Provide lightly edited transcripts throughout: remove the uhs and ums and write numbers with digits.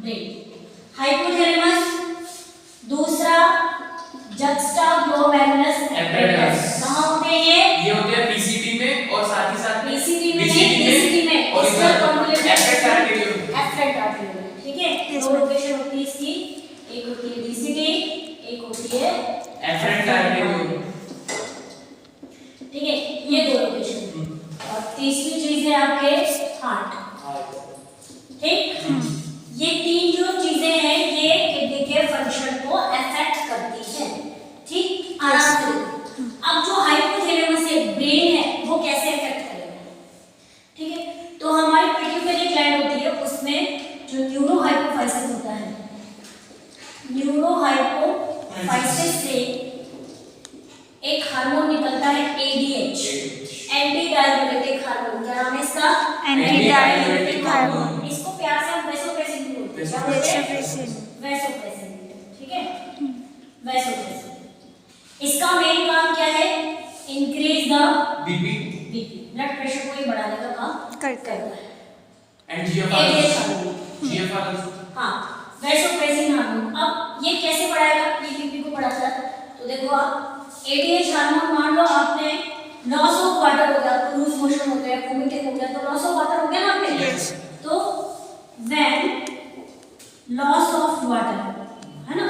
Brain. Hypothalamus, दूसरा juxtaglomerular apparatus. कहाँ होते हैं ये होते हैं पीसीटी में और साथ ही साथ पीसीटी में और इधर कॉन्वोल्यूटेड एफरेंट आर्टेरियोल। ठीक है, दो लोकेशन होती है इसकी, एक होती है डीसीटी, एक होती है एफरेंट आर्टेरियोल। ठीक है, ये दो लोकेशन। और तीसरी चीज है आपके हार्ट। ठीक, ये तीन जो चीजें हैं ये किडनी के फंक्शन को अफेक्ट करती हैं। ठीक, आराम से। अब जो हाइपोथैलेमस है, ब्रेन है, वो कैसे अफेक्ट करेगा? ठीक है, तो हमारी पिट्यूटरी ग्लैंड होती है, उसमें जो न्यूरोहाइपोफाइसिस होता है, न्यूरोहाइपोफाइसिस से एक हार्मोन निकलता है एडीएच, एंटी डाययूरेटिक हार्मोन। क्या नाम है इसका? Anti diuretic hormone. इसको प्यार से हम वैसोप्रेसिन बोलते हैं। क्या बोलते हैं? वैसोप्रेसिन। ठीक है, वैसोप्रेसिन। इसका मेन काम क्या है? Increase the BP, blood pressure को ही बढ़ाने का काम करता है। एंड जीएफआर, हाँ, वैसोप्रेसिन हार्मोन। अब ये कैसे बढ़ाएगा? ये बीपी को बढ़ाता है। तो देखो आप, एडीएच हार्मोन, मान लो आपने लॉस ऑफ वाटर हो गया, तो लूज मोशन हो गया, वोमिटिंग हो गया, तो लॉस ऑफ वाटर हो गया ना आपके। तो व्हेन लॉस ऑफ वाटर, है ना,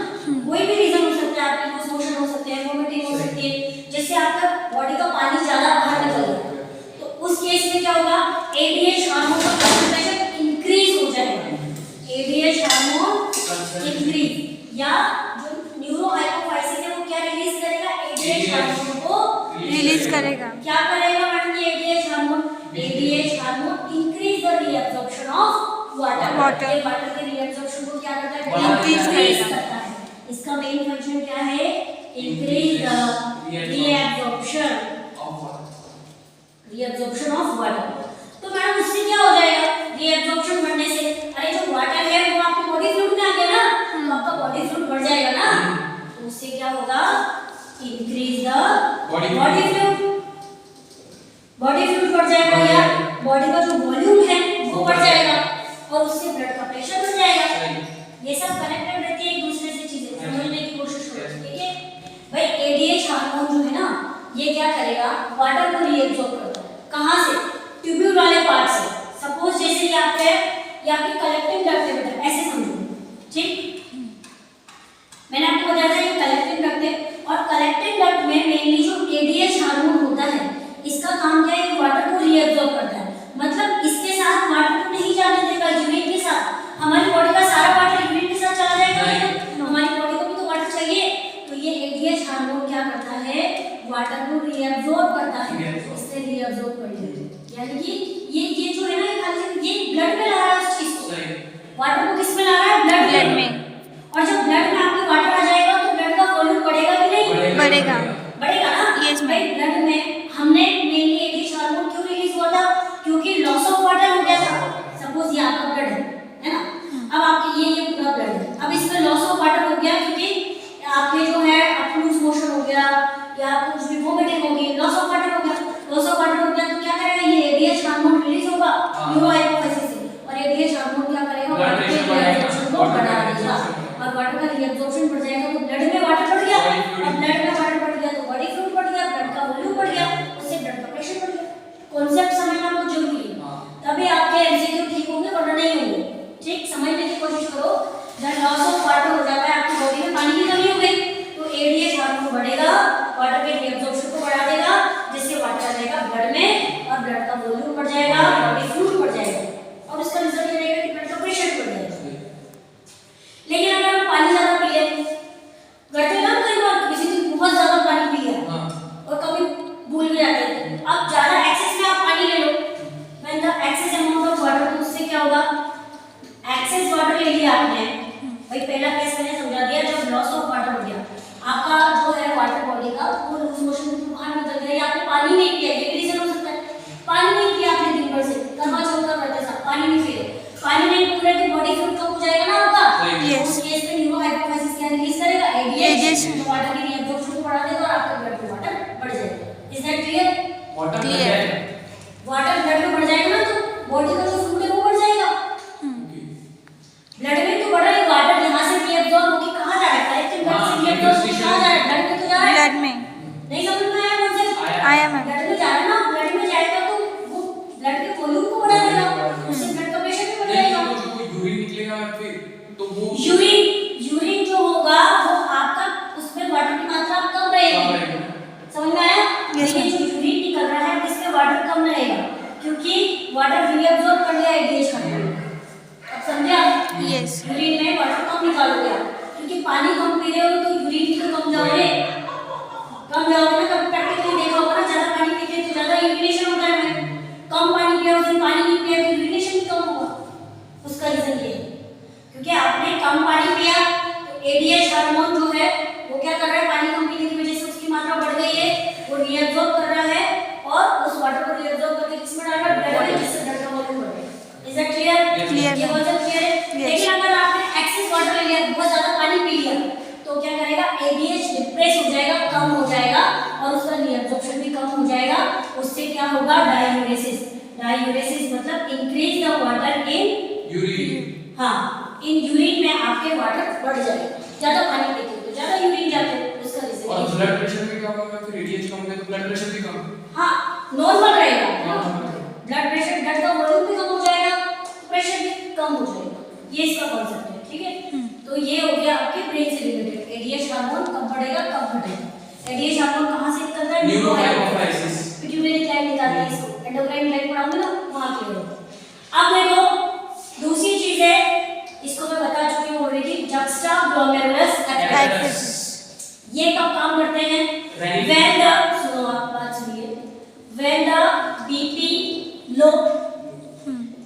कोई भी रीजन हो सकता है, आपकी लूज मोशन हो सकते हैं, वोमिटिंग हो सकती है, जिससे आपका बॉडी का पानी ज्यादा बाहर निकल जाए, तो उस केस में क्या होगा? एडीएच हार्मोन का कंसंट्रेशन इंक्रीज हो जाएगा। एडीएच हार्मोन इंक्रीज, या जो न्यूरोहाइपोफाइसिस है वो क्या रिलीज करेगा? एडीएच हार्मोन को रिलीज करेगा। क्या करेगा मैडम? ये ADH hormone, ADH hormone increase the reabsorption of water. ये वाटर के रीअब्जॉर्प्शन को क्या करता है? इंक्रीज करता है। इसका मेन फंक्शन क्या है? Increase the reabsorption of water. तो मैडम उससे क्या हो जाएगा? रीअब्जॉर्प्शन बढ़ने से, अरे जो वाटर है वो आपकी बॉडी फ्लूइड में आ गया ना, तो आपका बॉडी फ्लूइड बढ़ जाएगा ना, तो उससे क्या होगा? Increase the body fluid. Body fluid बढ़ जाएगा, या बॉडी का जो वॉल्यूम है वो बढ़ जाएगा, और उससे ब्लड का प्रेशर बढ़ जाएगा। ये सब कनेक्टेड रहती है एक दूसरे से, चीजें समझने की कोशिश करो। ठीक है भाई, एडीएच हार्मोन जो है ना, ये क्या करेगा? वाटर को रीअब्सॉर्ब करता है। कहां से? ट्यूब्यूल वाले पार्ट से। सपोज जैसे ये आपके कलेक्टिंग डक्ट है बेटा, ऐसे समझो। ठीक, मैंने आपको बताया था ये कलेक्टिंग डक्ट है, और कलेक्टिंग डक्ट में मेनली जो एडीएच हार्मोन होता है, इसका काम क्या है? वाटर को रीअब्सॉर्ब करता है। मतलब इसके साथ वाटर को नहीं जाने देगा, यूरिन के साथ। हमारी बॉडी का सारा वाटर यूरिन के साथ चला जाएगा, हमारी बॉडी को भी तो वाटर चाहिए। तो ये एडीएच हार्मोन क्या करता है? वाटर को रीअब्सॉर्ब करता है, इससे रीअब्सॉर्ब कर लेता है। यानी कि ये जो है ना, ये ब्लड में ला रहा है उस चीज को। वाटर को किस में ला रहा है? ब्लड में। और जब ब्लड में आपके वाटर आ जाएगा तो ब्लड का वॉल्यूम बढ़ेगा कि नहीं? बढ़ेगा ना। यस भाई, ब्लड में हमने मेनली एडीएच हार्मोन क्यों रिलीज हुआ था? क्योंकि लॉस ऑफ वाटर हो गया था। सपोज ये आपका ब्लड है ना, अब आपके ये पूरा ब्लड है, अब इसमें लॉस ऑफ वाटर हो गया, क्योंकि आपके जो है आपको लूज मोशन हो गया, या कुछ भी वोमिटिंग हो गई, लॉस ऑफ वाटर हो गया। लॉस ऑफ वाटर हो गया तो क्या करेगा? ये एडीएच हार्मोन रिलीज होगा न्यूरोहाइपोफाइसिस से, और एडीएच हार्मोन क्या करेगा? वाटर के रीअब्जॉर्प्शन को बढ़ा देगा, और वाटर का रीअब्जॉर्प्शन बढ़ जाएगा तो ब्लड में वाटर बढ़ गया, और ब्लड में वाटर बढ़ गया तो बॉडी फ्लूइड बढ़ गया, ब्लड का वॉल्यूम बढ़ गया, उससे ब्लड का प्रेशर बढ़ गया। कॉन्सेप्ट समझना बहुत जरूरी है, तभी आपके एमसीक्यू ठीक होंगे, वरना नहीं होंगे। ठीक, समझने की कोशिश करो। जब लॉस ऑफ वाटर हो जाता है, आपकी बॉडी में पानी की कमी हो गई, तो एडीएच हार्मोन बढ़ेगा, वाटर के रीअब्जॉर्प्शन को बढ़ा देगा, जिससे वाटर आ जाएगा ब्लड में, और ब्लड का वॉल्यूम बढ़ जाएगा, बॉडी फ्लूइड बढ़ जाएगा, और उसका रिजल्ट ये रहेगा कि ब्लड का प्रेशर बढ़ जाएगा। लेकिन अगर आप पानी ज्यादा पी लें, करते ना कई बार, किसी दिन बहुत ज्यादा पानी पी लिया और कभी भूल भी जाते हैं, अब ज्यादा एक्सेस में आप पानी ले लो, when the excess amount of water, तो उससे क्या होगा? एक्सेस वाटर ले लिया आपने, भाई पहला केस मैंने समझा दिया, जब लॉस ऑफ वाटर हो गया, आपका जो है वाटर बॉडी का वो लूज मोशन में बाहर निकल गया, या आपने पानी नहीं पिया, ये रीजन हो सकता है। पानी नहीं पिया आपने दिन भर से, करवा चौथ का व्रत था, पानी नहीं पिए, पानी नहीं पी रहे तो बॉडी फ्लूइड कम हो जाएगा ना आपका। उस केस में न्यूरोहाइपोफाइसिस क्या रिलीज करेगा? एडीएच, वाटर की रीअब्जॉर्प्शन को बढ़ा देगा, और आपका ब्लड में वाटर बढ़ जाएगा। Is that clear? Water blood में बढ़ जाएगा ना, तो बॉडी का जो फ्लूइड है वो बढ़ जाएगा, ब्लड में तो क्या फिर तो वो यूरिन जो होगा वो आपका उसमें वाटर की मात्रा कम कम रहेगी। रहेगा। समझ में आया? Yes, ये जो यूरिन निकल रहा है इसमें वाटर कम रहेगा क्योंकि वाटर रीअब्सॉर्ब कर लिया एडीएच हार्मोन। अब समझे आप? Yes. यूरिन में वाटर कम निकालोगे आप क्योंकि पानी कम पी रहे हो तो यूरिन भी तो कम जाओगे ना। कभी प्रैक्टिकली देखा होगा ना, ज्यादा पानी पीते हैं तो ज्यादा यूरिनेशन होता है हमें, कम पानी पिया उस दिन पानी नहीं पिया तो यूरिनेशन भी कम होगा। उसका रीजन ये है क्योंकि आपने कम पानी पिया तो एडीएच हार्मोन जो है वो क्या कर रहा है, पानी कम पीने की वजह से उसकी मात्रा बढ़ गई है, वो रीअब्सॉर्ब कर रहा है और उस वाटर को रीअब्सॉर्ब करके किसमें डाल रहा है, ब्लड में, जिससे ब्लड का वॉल्यूम बढ़ गया। Is that clear? Clear, ये ma'am. कॉन्सेप्ट क्लियर है? Yes. लेकिन अगर आपने एक्सेस वाटर ले लिया, बहुत ज्यादा पानी पी लिया तो क्या करेगा, एडीएच डिप्रेस हो जाएगा, कम हो जाएगा और उसका रीअब्सॉर्प्शन भी कम हो जाएगा। उससे क्या होगा, डाययूरेसिस। डाययूरेसिस मतलब increase the water in urine. हाँ, इन यूरिन में आपके वाटर बढ़ जाएगा। ज्यादा पानी पीते हो तो ज्यादा यूरिन जाते हो, उसका और रीजन। ब्लड प्रेशर भी कम होगा, फिर एडीएच कम होगा तो ब्लड प्रेशर भी कम। हाँ, नॉर्मल रहेगा। हाँ। ब्लड प्रेशर, ब्लड का वॉल्यूम भी कम हो जाएगा, प्रेशर भी कम हो जाएगा। ये इसका कॉन्सेप्ट है, ठीक है? तो ये हो गया आपके ब्रेन से रिलेटेड। एडीएच हार्मोन कब बढ़ेगा, कब घटेगा। एडीएच हार्मोन कहाँ से निकलता है, न्यूरोहाइपोथाइसिस। पिट्यूटरी ग्लैंड निकालती है इसको, एंडोक्राइन ग्लैंड पढ़ाऊंगी ना वहां क्लियर होगा। अब देखो दूसरी चीज है, इसको मैं बता चुकी हूं ऑलरेडी, जक्स्टा ग्लोमेरुलस एपिथेलियम। ये कब काम करते हैं, व्हेन द, सुनो आप बात सुनिए, व्हेन द बीपी लो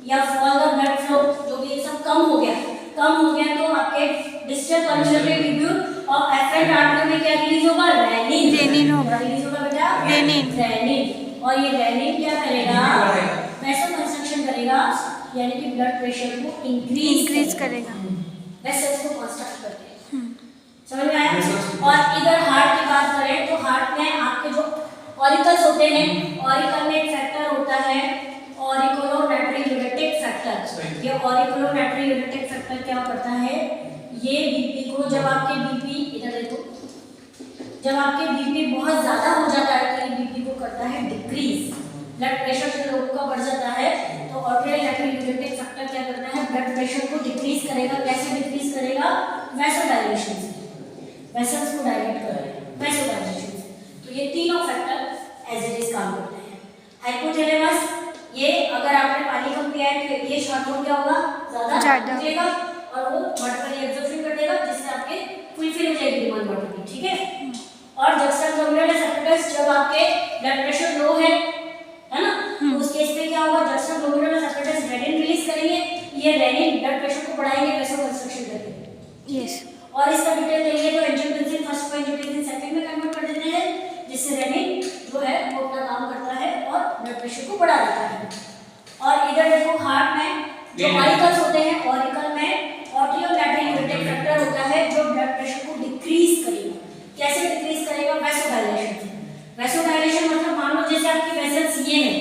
या फॉल द ब्लड फ्लो, जो भी ये सब कम हो गया तो आपके डिस्टल पल्मोनरी ट्यूब्यूल और एफरेंट आर्टरी में क्या रिलीज होगा, रेनिन। रेनिन होगा। रिलीज होगा बेटा, रेनिन। और ये रेनिन क्या करेगा, वैसो कंस्ट्रक्शन करेगा, यानी कि ब्लड प्रेशर को इंक्रीज करेगा। वेसल्स को कंस्ट्रक्ट करके। समझ में आया? और इधर हार्ट की बात करें तो हार्ट में आपके जो ऑरिकल्स होते हैं, ऑरिकल में एक फैक्टर होता है ऑरिकुलोनेट्रियोलेटिक फैक्टर। ये ऑरिकुलोनेट्रियोलेटिक फैक्टर क्या करता है, ये बीपी को, जब आपके बीपी, इधर देखो, जब आपके बीपी बहुत ज्यादा हो जाता है तो ये बीपी को करता है डिक्रीज। ब्लड प्रेशर जो लोगों का बढ़ जाता है तो ऑरिकुलोनेट्रियोलेटिक फैक्टर क्या करता है, ब्लड प्रेशर को डिक्रीज करेगा। कैसे डिक्रीज करेगा, वैसोडाइलेशन से, वेसल्स को डायलेट करेगा वैसोडाइलेशन से। तो ये तीनों फैक्टर एज इट इज काम करते हैं। हाइपोथैलेमस, ये अगर आपने पानी कम पिया है तो ये हार्मोन क्या होगा, ज्यादा निकलेगा और वो वाटर का एब्जॉर्प्शन कर देगा, जिससे आपके फुलफिल हो जाएगी डिमांड वाटर की, ठीक है? और जक्स्टा ग्लोमेरुलस एपिथेलियम, जब आपके ब्लड प्रेशर लो है ना, तो उस केस में क्या होगा, juxta glomerulus epithelium rennin release करेंगे। ये रेनिन ब्लड प्रेशर को बढ़ाएंगे वैसो कंस्ट्रक्शन करके। यस। और इसका डिटेल देखिए तो एंजियोटेंसिन फर्स्ट को एंजियोटेंसिन सेकंड में कन्वर्ट कर देते हैं, जिससे रेनिन जो है वो अपना काम करता है और ब्लड प्रेशर को बढ़ा देता है। और इधर देखो हार्ट में जो ऑरिकल्स होते हैं, ऑरिकल में ऑरिकुलोनेट्रियोलेटिक फैक्टर होता है जो ब्लड प्रेशर को डिक्रीज करेगा। कैसे डिक्रीज करेगा, वैसोडाइलेशन से। वैसोडाइलेशन मतलब मान लो जैसे आपकी वेसल्स ये है,